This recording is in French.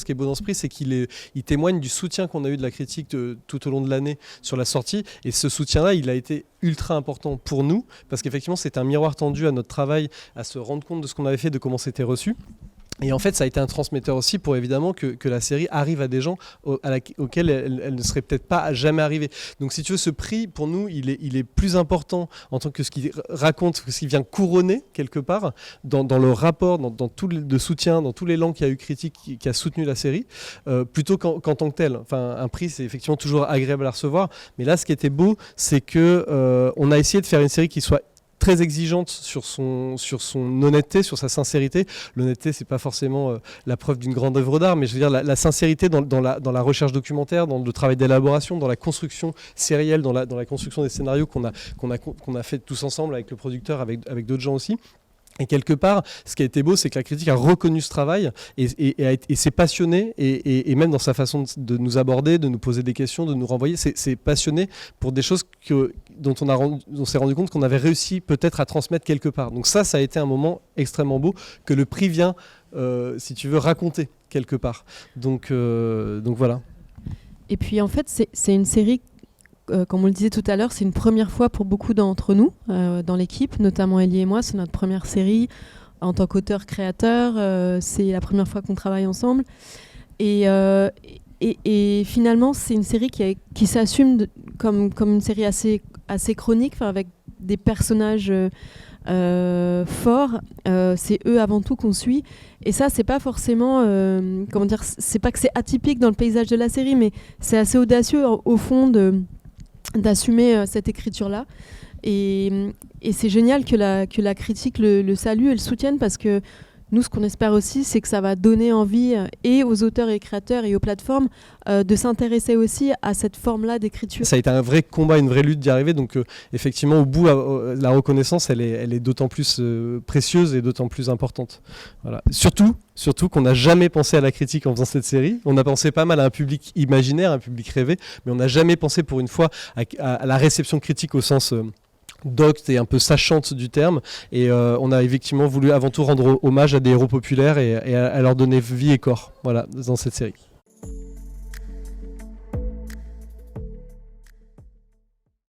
qui est beau dans ce prix, c'est il témoigne du soutien qu'on a eu de la critique tout au long de l'année sur la sortie. Et ce soutien-là, il a été ultra important pour nous, parce qu'effectivement, c'est un miroir tendu à notre travail, à se rendre compte de ce qu'on avait fait, de comment c'était reçu. Et en fait, ça a été un transmetteur aussi pour évidemment que la série arrive à des gens auxquels elle ne serait peut-être pas jamais arrivée. Donc si tu veux, ce prix, pour nous, il est plus important en tant que ce qu'il raconte, ce qui vient couronner quelque part dans le rapport, dans tout le soutien, dans tous les langues qu'il y a eu critique qui a soutenu la série, plutôt qu'en tant que tel. Enfin, un prix, c'est effectivement toujours agréable à recevoir. Mais là, ce qui était beau, c'est que on a essayé de faire une série qui soit très exigeante sur son honnêteté, sur sa sincérité. L'honnêteté, c'est pas forcément la preuve d'une grande œuvre d'art, mais je veux dire la sincérité dans la recherche documentaire, dans le travail d'élaboration, dans la construction sérielle, dans la construction des scénarios qu'on a fait tous ensemble avec le producteur, avec d'autres gens aussi. Et quelque part, ce qui a été beau, c'est que la critique a reconnu ce travail et s'est passionnée, et même dans sa façon de nous aborder, de nous poser des questions, de nous renvoyer, c'est passionné pour des choses dont on s'est rendu compte qu'on avait réussi peut-être à transmettre quelque part. Donc ça a été un moment extrêmement beau que le prix vient, si tu veux, raconter quelque part. Donc voilà. Et puis en fait, c'est une série... comme on le disait tout à l'heure, c'est une première fois pour beaucoup d'entre nous dans l'équipe, notamment Ellie et moi. C'est notre première série en tant qu'auteur-créateur. C'est la première fois qu'on travaille ensemble. Et finalement, c'est une série qui s'assume comme une série assez chronique, avec des personnages forts. C'est eux avant tout qu'on suit. Et ça, c'est pas forcément... c'est pas que c'est atypique dans le paysage de la série, mais c'est assez audacieux au fond d'assumer cette écriture-là. Et c'est génial que la critique le salue et le soutienne, parce que nous, ce qu'on espère aussi, c'est que ça va donner envie et aux auteurs et créateurs et aux plateformes de s'intéresser aussi à cette forme-là d'écriture. Ça a été un vrai combat, une vraie lutte d'y arriver. Donc effectivement, au bout, la reconnaissance, elle est d'autant plus précieuse et d'autant plus importante. Voilà. Surtout qu'on n'a jamais pensé à la critique en faisant cette série. On a pensé pas mal à un public imaginaire, un public rêvé, mais on n'a jamais pensé pour une fois à la réception critique au sens... docte et un peu sachante du terme, et on a effectivement voulu avant tout rendre hommage à des héros populaires et à leur donner vie et corps, voilà, dans cette série.